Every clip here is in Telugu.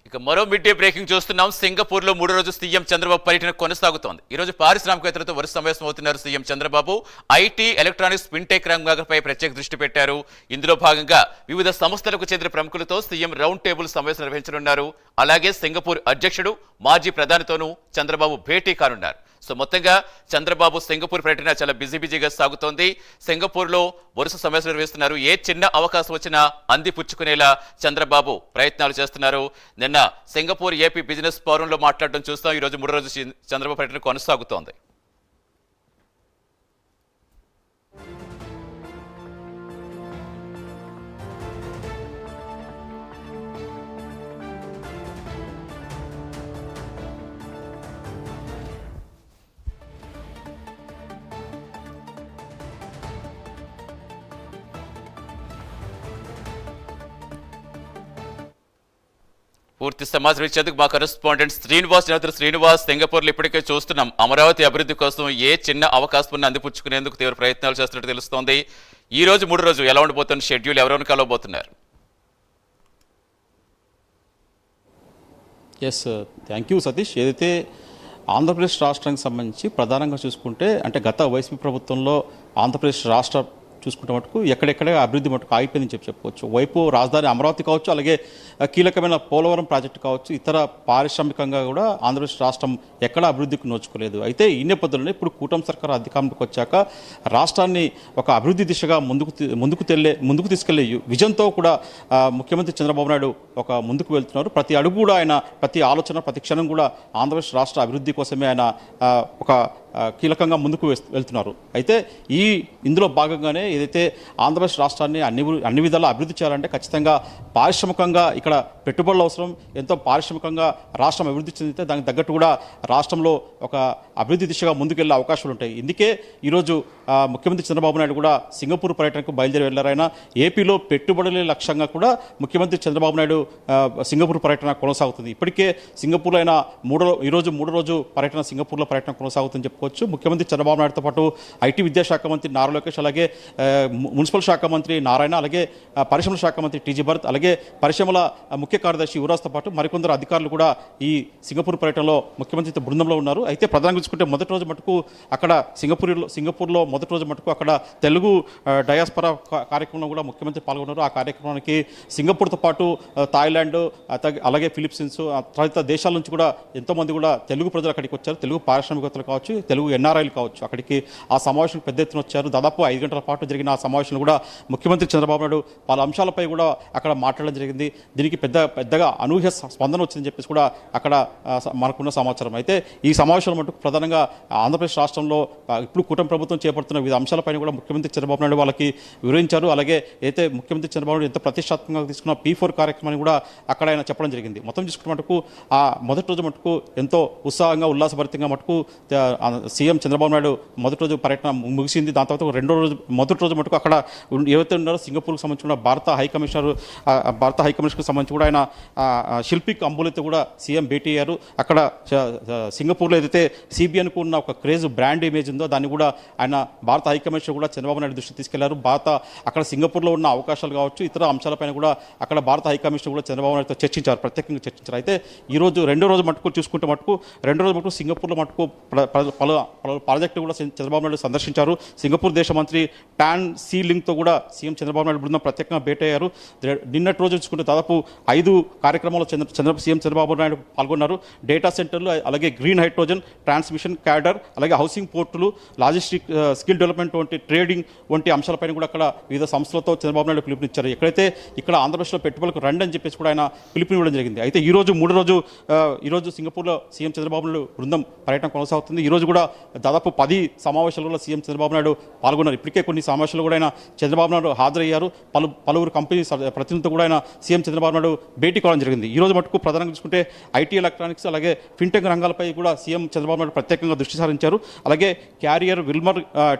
ఇక మరో మిడ్ డే బ్రేకింగ్ చూస్తున్నాం. సింగపూర్ లో 3 రోజు సీఎం చంద్రబాబు పర్యటన కొనసాగుతోంది. ఈ రోజు పారిశ్రామికవేత్తలతో వరుస సమావేశం అవుతున్నారు CM Chandrababu. IT, electronics, fintech రంగాలపై ప్రత్యేక దృష్టి పెట్టారు. ఇందులో భాగంగా వివిధ సంస్థలకు చెందిన ప్రముఖులతో సీఎం రౌండ్ టేబుల్ సమావేశం నిర్వహించనున్నారు. అలాగే సింగపూర్ అధ్యక్షుడు, మాజీ ప్రధానితోనూ చంద్రబాబు భేటీ కానున్నారు. సో మొత్తంగా చంద్రబాబు సింగపూర్ పర్యటన చాలా బిజీగా సాగుతోంది. సింగపూర్ లో వరుస సమావేశాలు నిర్వహిస్తున్నారు. ఏ చిన్న అవకాశం వచ్చినా అందిపుచ్చుకునేలా చంద్రబాబు ప్రయత్నాలు చేస్తున్నారు. నిన్న సింగపూర్ ఏపీ బిజినెస్ ఫోరంలో మాట్లాడడం చూస్తాం. ఈ రోజు 3 రోజు చంద్రబాబు పర్యటన కొనసాగుతోంది. పూర్తి సమాచారం ఇచ్చేందుకు మా కరెస్పాండెంట్ శ్రీనివాస్ సింగపూర్లో ఇప్పటికే చూస్తున్నాం. అమరావతి అభివృద్ధి కోసం ఏ చిన్న అవకాశం అందిపుచ్చుకునేందుకు తీవ్ర ప్రయత్నాలు చేస్తున్నట్టు తెలుస్తోంది. ఈ రోజు 3 రోజు ఎలా ఉండబోతున్న షెడ్యూల్, ఎవరెవరిని కలవబోతున్నారు? Yes, thank you Satish. ఏదైతే ఆంధ్రప్రదేశ్ రాష్ట్రానికి సంబంధించి ప్రధానంగా చూసుకుంటే అంటే గత వైసీపీ ప్రభుత్వంలో ఆంధ్రప్రదేశ్ రాష్ట్ర చూసుకుంటే మటుకు ఎక్కడెక్కడ అభివృద్ధి మటుకు ఆగిపోయిందని చెప్పుకోవచ్చు. వైపు రాజధాని అమరావతి కావచ్చు, అలాగే కీలకమైన పోలవరం ప్రాజెక్టు కావచ్చు, ఇతర పారిశ్రామికంగా కూడా ఆంధ్రప్రదేశ్ రాష్ట్రం ఎక్కడ అభివృద్ధికి నోచుకోలేదు. అయితే ఈ నేపథ్యంలోనే ఇప్పుడు కూటమి సర్కారు అధికారంలోకి వచ్చాక రాష్ట్రాన్ని ఒక అభివృద్ధి దిశగా ముందుకు తీసుకెళ్లే విజన్తో కూడా ముఖ్యమంత్రి చంద్రబాబు నాయుడు ఒక ముందుకు వెళ్తున్నారు. ప్రతి అడుగు కూడా ఆయన, ప్రతి ఆలోచన, ప్రతి క్షణం కూడా ఆంధ్రప్రదేశ్ రాష్ట్ర అభివృద్ధి కోసమే ఆయన ఒక కీలకంగా ముందుకు వెళ్తున్నారు. అయితే ఇందులో భాగంగానే ఏదైతే ఆంధ్రప్రదేశ్ రాష్ట్రాన్ని అన్ని విధాలా అభివృద్ధి చేయాలంటే ఖచ్చితంగా పారిశ్రామికంగా ఇక్కడ పెట్టుబడులు అవసరం. ఎంతో పారిశ్రామికంగా రాష్ట్రం అభివృద్ధి చెందితే దానికి తగ్గట్టు కూడా రాష్ట్రంలో ఒక అభివృద్ధి దిశగా ముందుకెళ్లే అవకాశాలు ఉంటాయి. ఇందుకే ఈరోజు ముఖ్యమంత్రి చంద్రబాబు నాయుడు కూడా సింగపూర్ పర్యటనకు బయలుదేరి వెళ్లారైనా ఏపీలో పెట్టుబడుల లక్ష్యంగా కూడా ముఖ్యమంత్రి చంద్రబాబు నాయుడు సింగపూర్ పర్యటన కొనసాగుతుంది. ఇప్పటికే సింగపూర్లో అయినా ఈరోజు 3 రోజు పర్యటన సింగపూర్లో పర్యటన కొనసాగుతుందని చెప్పుకోవచ్చు. ముఖ్యమంత్రి చంద్రబాబు నాయుడుతో పాటు ఐటీ విద్యాశాఖ మంత్రి నారా లోకేష్, అలాగే మున్సిపల్ శాఖ మంత్రి నారాయణ, అలాగే పరిశ్రమల శాఖ మంత్రి టీజీ భరత్, అలాగే పరిశ్రమల ముఖ్య కార్యదర్శి యువరాజ్తో పాటు మరికొందరు అధికారులు కూడా ఈ సింగపూర్ పర్యటనలో ముఖ్యమంత్రి బృందంలో ఉన్నారు. అయితే ప్రధానంగా చూసుకుంటే మొదటి రోజు మటుకు అక్కడ సింగపూర్లో మొదటి రోజు మటుకు అక్కడ తెలుగు డయాస్పరా కార్యక్రమంలో కూడా ముఖ్యమంత్రి పాల్గొన్నారు. ఆ కార్యక్రమానికి సింగపూర్తో పాటు థాయిలాండ్, అలాగే ఫిలిప్పీన్స్, తదితర దేశాల నుంచి కూడా ఎంతోమంది కూడా తెలుగు ప్రజలు అక్కడికి వచ్చారు. తెలుగు పారిశ్రామికవేత్తలు కావచ్చు, తెలుగు ఎన్ఆర్ఐలు కావచ్చు, అక్కడికి ఆ సమావేశం పెద్ద ఎత్తున వచ్చారు. దాదాపు 5 గంటల పాటు జరిగిన ఆ సమావేశంలో కూడా ముఖ్యమంత్రి చంద్రబాబు నాయుడు పలు అంశాలపై కూడా అక్కడ మాట్లాడడం జరిగింది. దీనికి పెద్దగా అనూహ్య స్పందన వచ్చిందని చెప్పేసి కూడా అక్కడ మనకున్న సమాచారం. అయితే ఈ సమావేశంలో మటుకు ప్రధానంగా ఆంధ్రప్రదేశ్ రాష్ట్రంలో ఇప్పుడు కూటమి ప్రభుత్వం చేపడుతున్న వివిధ అంశాలపైన కూడా ముఖ్యమంత్రి చంద్రబాబు నాయుడు వాళ్ళకి వివరించారు. అలాగే అయితే ముఖ్యమంత్రి చంద్రబాబు నాయుడు ఎంతో ప్రతిష్టాత్మకంగా తీసుకున్న P4 కార్యక్రమాన్ని కూడా అక్కడ ఆయన చెప్పడం జరిగింది. మొత్తం చూసుకున్న మటుకు ఆ మొదటి రోజు మటుకు ఎంతో ఉత్సాహంగా, ఉల్లాసభరితంగా మటుకు సీఎం చంద్రబాబు నాయుడు మొదటి రోజు పర్యటన ముగిసింది. దాని తర్వాత మొదటి రోజు మటుకు అక్కడ ఏవైతే ఉన్నారో సింగపూర్కి సంబంధించిన భారత హైకమిషనర్కి సంబంధించి కూడా ఆయన శిల్పిక్ అంబులతో కూడా సీఎం భేటీ అయ్యారు. అక్కడ సింగపూర్లో ఏదైతే సిబిఎన్కు ఉన్న ఒక క్రేజ్ బ్రాండ్ ఇమేజ్ ఉందో దాన్ని కూడా ఆయన భారత హైకమిషనర్ కూడా చంద్రబాబు నాయుడు దృష్టికి తీసుకెళ్లారు. అక్కడ సింగపూర్లో ఉన్న అవకాశాలు కావచ్చు, ఇతర అంశాలపైన కూడా అక్కడ భారత హైకమిషనర్ కూడా చంద్రబాబు నాయుడుతో ప్రత్యేకంగా చర్చించారు. అయితే ఈరోజు రెండో రోజు మటుకు సింగపూర్లో మటుకు పలు ప్రాజెక్టులు కూడా చంద్రబాబు నాయుడు సందర్శించారు. సింగపూర్ దేశ మంత్రి టాన్ సీ లింగ్తో కూడా సీఎం చంద్రబాబు నాయుడు బృందం ప్రత్యేకంగా భేటీ అయ్యారు. నిన్నటి రోజు చూసుకుంటే దాదాపు 5 కార్యక్రమాల్లో సీఎం చంద్రబాబు నాయుడు పాల్గొన్నారు. డేటా సెంటర్లు, అలాగే గ్రీన్ హైడ్రోజన్, ట్రాన్స్మిషన్ క్యాడర్, అలాగే హౌసింగ్ పోర్టులు, లాజిస్టిక్, స్కిల్ డెవలప్మెంట్ వంటి ట్రేడింగ్ వంటి అంశాలపైన కూడా అక్కడ వివిధ సంస్థలతో చంద్రబాబు నాయుడు పిలుపునిచ్చారు. ఎక్కడైతే ఇక్కడ ఆంధ్రప్రదేశ్లో పెట్టుబడులకు రండి అని చెప్పేసి కూడా ఆయన పిలుపునివ్వడం జరిగింది. అయితే ఈరోజు సింగపూర్లో సీఎం చంద్రబాబు నాయుడు బృందం పర్యటన కొనసాగుతుంది. ఈరోజు కూడా దాదాపు 10 సమావేశాలలో సీఎం చంద్రబాబు నాయుడు పాల్గొన్నారు. ఇప్పటికే కొన్ని సమావేశాలు కూడా ఆయన చంద్రబాబు నాయుడు హాజరయ్యారు. పలువురు కంపెనీ ప్రతినిధులతో కూడా ఆయన సీఎం చంద్రబాబు నాయుడు భేటీ కావడం జరిగింది. ఈ రోజు మటుకు ప్రధానంగా చూసుకుంటే ఐటీ, ఎలక్ట్రానిక్స్, అలాగే ఫిన్టెక్ రంగాలపై కూడా సీఎం చంద్రబాబు నాయుడు ప్రత్యేకంగా దృష్టి సారించారు. అలాగే క్యారియర్, విల్మర్,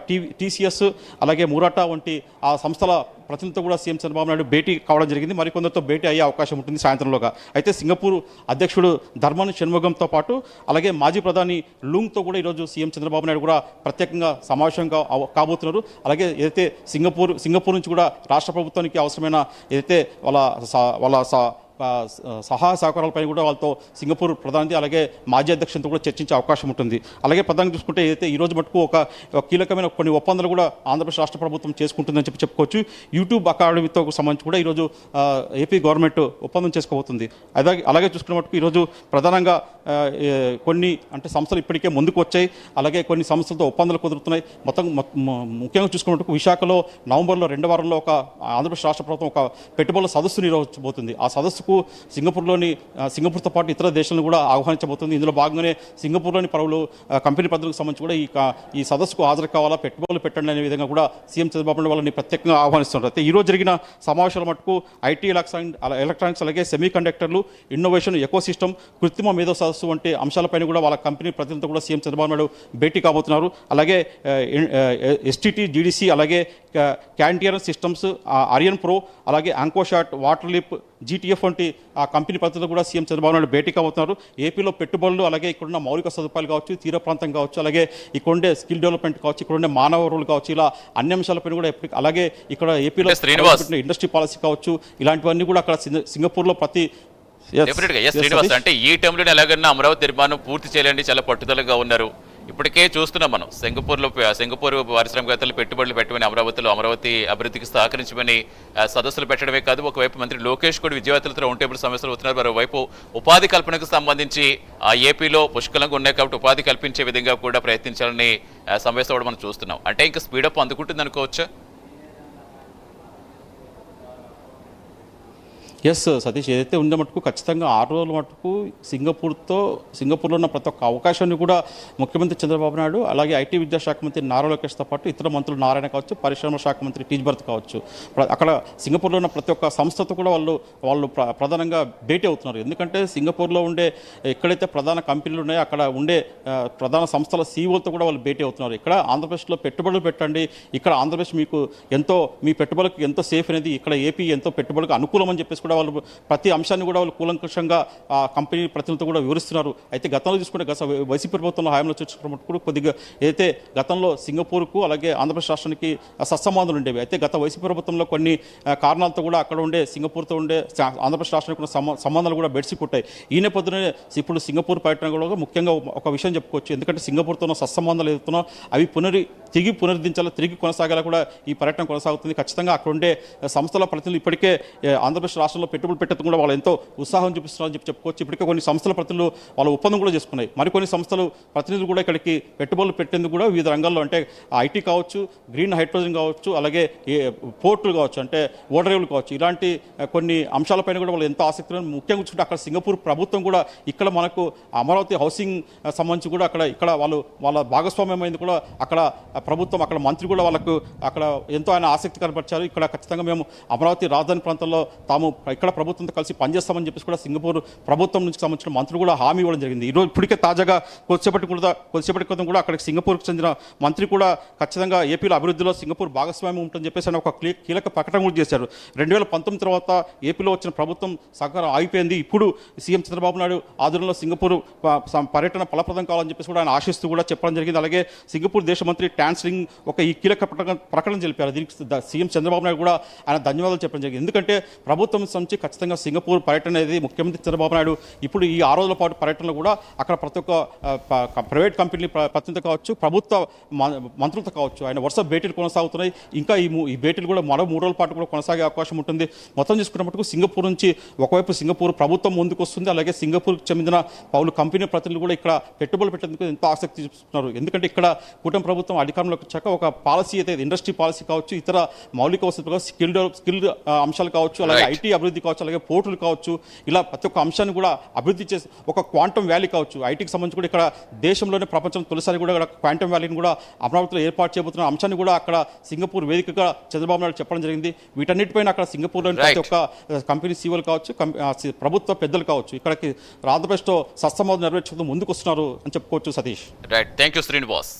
టీసీఎస్, అలాగే మురాటా వంటి ఆ సంస్థల ప్రతినిధితో కూడా సీఎం చంద్రబాబు నాయుడు భేటీ కావడం జరిగింది. మరికొందరితో భేటీ అయ్యే అవకాశం ఉంటుంది సాయంత్రంలోగా. అయితే సింగపూర్ అధ్యక్షుడు ధర్మన్ షణ్ముగంతో పాటు అలాగే మాజీ ప్రధాని లూంగ్తో కూడా ఈరోజు సీఎం చంద్రబాబు నాయుడు కూడా ప్రత్యేకంగా సమావేశం కాబోతున్నారు. అలాగే ఏదైతే సింగపూర్ నుంచి కూడా రాష్ట్ర ప్రభుత్వానికి అవసరమైన ఏదైతే వాళ్ళ సహాయ సహకారాలపై కూడా వాళ్ళతో సింగపూర్ ప్రధాని అలాగే మాజీ అధ్యక్షులతో కూడా చర్చించే అవకాశం ఉంటుంది. అలాగే ప్రధానంగా చూసుకుంటే ఏదైతే ఈ రోజు మటుకు ఒక కీలకమైన కొన్ని ఒప్పందాలు కూడా ఆంధ్రప్రదేశ్ రాష్ట్ర ప్రభుత్వం చేసుకుంటుందని చెప్పుకోవచ్చు. యూట్యూబ్ అకాడమీతో సంబంధించి కూడా ఈరోజు ఏపీ గవర్నమెంట్ ఒప్పందం చేసుకోబోతుంది. అలాగే చూసుకున్న మటుకు ఈరోజు ప్రధానంగా కొన్ని అంటే సంస్థలు ఇప్పటికే ముందుకు వచ్చాయి. అలాగే కొన్ని సంస్థలతో ఒప్పందాలు కుదురుతున్నాయి. ముఖ్యంగా చూసుకున్నట్టు విశాఖలో నవంబర్లో 2వ వారంలో ఒక ఆంధ్రప్రదేశ్ రాష్ట్ర ప్రభుత్వం ఒక పెట్టుబడుల సదస్సు నిర్వహించబోతుంది. ఆ సదస్సుకు సింగపూర్తో పాటు ఇతర దేశాలను కూడా ఆహ్వానించబోతుంది. ఇందులో భాగంగానే సింగపూర్లోని పలువురు కంపెనీ ప్రతినిధులకు సంబంధించి కూడా ఈ సదస్సుకు హాజరు కావాలా, పెట్టుబడులు పెట్టండి అనే విధంగా కూడా సీఎం చంద్రబాబు నాయుడు వాళ్ళని ప్రత్యేకంగా ఆహ్వానిస్తున్నారు. అయితే ఈరోజు జరిగిన సమావేశాల మటుకు ఐటీ ఎలక్ట్రానిక్స్ అలాగే సెమీ కండక్టర్లు, ఇన్నోవేషన్, ఎకోసిస్టమ్, కృత్రిమ మేధో సదస్సు వంటి అంశాలపైన కూడా వాళ్ళ కంపెనీ ప్రతినిధులతో కూడా సీఎం చంద్రబాబు నాయుడు భేటీ కాబోతున్నారు. అలాగే ఎస్టీటీ, జీడీసీ, అలాగే క్యాంటియర్ సిస్టమ్స్, ఆరియన్ ప్రో, అలాగే ఆంకోషాట్, వాటర్ లిప్, జీటీఎఫ్ వంటి ఆ కంపెనీ ప్రతినిధులు కూడా సీఎం చంద్రబాబు నాయుడు భేటీ కాబోతున్నారు. ఏపీలో పెట్టుబడులు, అలాగే ఇక్కడున్న మౌలిక సదుపాయాలు కావచ్చు, తీర ప్రాంతం కావచ్చు, అలాగే ఇక్కడుండే స్కిల్ డెవలప్మెంట్ కావచ్చు, ఇక్కడుండే మానవ వనరులు కావచ్చు, ఇలా అన్ని అంశాలపైన కూడా అలాగే ఇక్కడ ఏపీలో ఇండస్ట్రీ పాలసీ కావచ్చు, ఇలాంటివన్నీ కూడా అక్కడ సింగపూర్లో శ్రీనివాస్ అంటే ఈ టైంలో ఎలాగన్నా అమరావతి నిర్మాణం పూర్తి చేయాలండి చాలా పట్టుదలగా ఉన్నారు. ఇప్పటికే చూస్తున్నాం మనం సింగపూర్ పారిశ్రామికవేత్తలు పెట్టుబడులు పెట్టమని అమరావతి అభివృద్ధికి సహకరించమని సదస్సులు పెట్టడమే కాదు, ఒకవైపు మంత్రి లోకేష్ కూడా విద్యావేత్తలతో రౌండ్ టేబుల్ సమావేశాలు అవుతున్నారు. మరోవైపు ఉపాధి కల్పనకు సంబంధించి ఏపీలో పుష్కలంగా ఉన్నాయి కాబట్టి ఉపాధి కల్పించే విధంగా కూడా ప్రయత్నించాలని సమావేశం కూడా మనం చూస్తున్నాం. అంటే ఇంకా స్పీడప్ అందుకుంటుంది అనుకోవచ్చా? ఎస్ సతీష్, ఏదైతే ఉండే మటుకు ఖచ్చితంగా 6 రోజుల మటుకు సింగపూర్లో ఉన్న ప్రతి ఒక్క అవకాశాన్ని కూడా ముఖ్యమంత్రి చంద్రబాబు నాయుడు అలాగే ఐటీ విద్యాశాఖ మంత్రి నారా లోకేష్తో పాటు ఇతర మంత్రులు నారాయణ కావచ్చు, పరిశ్రమల శాఖ మంత్రి టీజ్ భరత్ కావచ్చు, అక్కడ సింగపూర్లో ఉన్న ప్రతి ఒక్క సంస్థతో కూడా వాళ్ళు ప్రధానంగా భేటీ అవుతున్నారు. ఎందుకంటే సింగపూర్లో ఉండే ఎక్కడైతే ప్రధాన కంపెనీలు ఉన్నాయో అక్కడ ఉండే ప్రధాన సంస్థల సీఈఓలతో కూడా వాళ్ళు భేటీ అవుతున్నారు. ఇక్కడ ఆంధ్రప్రదేశ్లో పెట్టుబడులు పెట్టండి, ఇక్కడ ఆంధ్రప్రదేశ్ మీకు మీ పెట్టుబడులకు ఎంతో సేఫ్ అనేది, ఇక్కడ ఏపీ ఎంతో పెట్టుబడులకు అనుకూలం అని చెప్పేసి వాళ్ళు ప్రతి అంశాన్ని కూడా వాళ్ళు కూలంకషంగా కంపెనీ ప్రతినిధులతో కూడా వివరిస్తున్నారు. అయితే గతంలో చూసుకుంటే వైసీపీ ప్రభుత్వంలో హయాంలో చూసుకున్నప్పుడు కొద్దిగా ఏదైతే గతంలో సింగపూర్కు అలాగే ఆంధ్రప్రదేశ్ రాష్ట్రానికి సత్సంబంధాలు ఉండేవి. అయితే గత వైసీపీ ప్రభుత్వంలో కొన్ని కారణాలతో కూడా అక్కడ ఉండే సింగపూర్తో ఉండే ఆంధ్రప్రదేశ్ రాష్ట్రానికి ఉన్న సంబంధాలు కూడా బెడిసి పుట్టాయి. ఈ నేపథ్యంలోనే ఇప్పుడు సింగపూర్ పర్యటన కూడా ముఖ్యంగా ఒక విషయం చెప్పుకోవచ్చు. ఎందుకంటే సింగపూర్తో ఉన్న సత్సంబంధాలు ఏదైతున్నా అవి తిరిగి పునరుద్ధరించాలా, తిరిగి కొనసాగేలా కూడా ఈ పర్యటన కొనసాగుతుంది. ఖచ్చితంగా అక్కడ ఉండే సంస్థల ప్రతినిధులు ఇప్పటికే ఆంధ్రప్రదేశ్ రాష్ట్రంలో పెట్టుబడులు పెట్టేందుకు కూడా వాళ్ళు ఎంతో ఉత్సాహం చూపిస్తున్నారని చెప్పుకోవచ్చు. ఇప్పటికే కొన్ని సంస్థల ప్రతినిధులు వాళ్ళ ఒప్పందం కూడా చేసుకున్నాయి. మరికొన్ని సంస్థలు ప్రతినిధులు కూడా ఇక్కడికి పెట్టుబడులు పెట్టేందుకు కూడా వివిధ రంగాల్లో అంటే ఐటీ కావచ్చు, గ్రీన్ హైడ్రోజన్ కావచ్చు, అలాగే పోర్టులు కావచ్చు, అంటే ఓడరేవులు కావచ్చు, ఇలాంటి కొన్ని అంశాలపైన కూడా వాళ్ళు ఎంతో ఆసక్తి. ముఖ్యంగా చూసుకుంటే అక్కడ సింగపూర్ ప్రభుత్వం కూడా ఇక్కడ మనకు అమరావతి హౌసింగ్ సంబంధించి కూడా ఇక్కడ వాళ్ళ భాగస్వామ్యమైంది కూడా అక్కడ ప్రభుత్వం, అక్కడ మంత్రి కూడా వాళ్ళకు అక్కడ ఎంతో ఆయన ఆసక్తి కనపరిచారు. ఇక్కడ ఖచ్చితంగా మేము అమరావతి రాజధాని ప్రాంతంలో తాము ఇక్కడ ప్రభుత్వంతో కలిసి పనిచేస్తామని చెప్పేసి కూడా సింగపూర్ ప్రభుత్వం నుంచి సంబంధించిన మంత్రులు కూడా హామీ ఇవ్వడం జరిగింది. ఈరోజు ఇప్పటికే తాజాగా కొద్దిసేపటి క్రితం కూడా అక్కడికి సింగపూర్కి చెందిన మంత్రి కూడా ఖచ్చితంగా ఏపీలో అభివృద్ధిలో సింగపూర్ భాగస్వామ్యం ఉంటుందని చెప్పేసి ఆయన ఒక కీలక ప్రకటన కూడా చేశారు. 2019 తర్వాత ఏపీలో వచ్చిన ప్రభుత్వం సహకారం ఆగిపోయింది. ఇప్పుడు సీఎం చంద్రబాబు నాయుడు ఆధ్వర్యంలో సింగపూర్ పర్యటన ఫలప్రదం కావాలని చెప్పేసి కూడా ఆయన ఆశిస్తూ కూడా చెప్పడం జరిగింది. అలాగే సింగపూర్ దేశ మంత్రి టాన్స్లింగ్ ఈ కీలక ప్రకటన తెలిపారు. దీనికి సీఎం చంద్రబాబు నాయుడు కూడా ఆయన ధన్యవాదాలు చెప్పడం జరిగింది. ఎందుకంటే ప్రభుత్వం నుంచి ఖచ్చితంగా సింగపూర్ పర్యటన అనేది ముఖ్యమంత్రి చంద్రబాబు నాయుడు ఇప్పుడు ఈ 6 రోజుల పాటు పర్యటనలో కూడా అక్కడ ప్రతి ఒక్క ప్రైవేట్ కంపెనీ ప్రతినిధి కావచ్చు, ప్రభుత్వ మంత్రులతో కావచ్చు, ఆయన వరుస భేటీలు కొనసాగుతున్నాయి. ఇంకా ఈ భేటీలు కూడా మరో 3 రోజుల పాటు కూడా కొనసాగే అవకాశం ఉంటుంది. మొత్తం చూసుకున్నప్పటికీ సింగపూర్ నుంచి ఒకవైపు సింగపూర్ ప్రభుత్వం ముందుకు వస్తుంది, అలాగే సింగపూర్కి చెందిన పౌలు కంపెనీ ప్రతినిధులు కూడా ఇక్కడ పెట్టుబడులు పెట్టేందుకు ఎంతో ఆసక్తి చూపిస్తున్నారు. ఎందుకంటే ఇక్కడ కూటమి ప్రభుత్వం అధికారంలోకి వచ్చాక ఒక పాలసీ అయితే ఇండస్ట్రీ పాలసీ కావచ్చు, ఇతర మౌలిక వసతులు స్కిల్ అంశాలు కావచ్చు, అలాగే ఐటీ అభివృద్ధి కావచ్చు, అలాగే పోర్టులు కావచ్చు, ఇలా ప్రతి ఒక్క అంశాన్ని కూడా అభివృద్ధి చేసి ఒక క్వాంటమ్ వ్యాలీ కావచ్చు, ఐటీకి సంబంధించి కూడా ఇక్కడ దేశంలోనే ప్రపంచం తొలిసారి కూడా ఇక్కడ క్వాంటమ్ వ్యాలీని కూడా అమరావతిలో ఏర్పాటు చేయబోతున్న అంశాన్ని కూడా అక్కడ సింగపూర్ వేదికగా చంద్రబాబు నాయుడు చెప్పడం జరిగింది. వీటన్నిటిపైన అక్కడ సింగపూర్లోని ప్రతి ఒక్క కంపెనీ సీఓలు కావచ్చు, ప్రభుత్వ పెద్దలు కావచ్చు, ఇక్కడికి ఆంధ్రప్రదేశ్తో సత్సంబంధం నెరవేర్చుకుంటూ ముందుకు వస్తున్నారు అని చెప్పుకోవచ్చు. Satish, right, thank you Srinivas.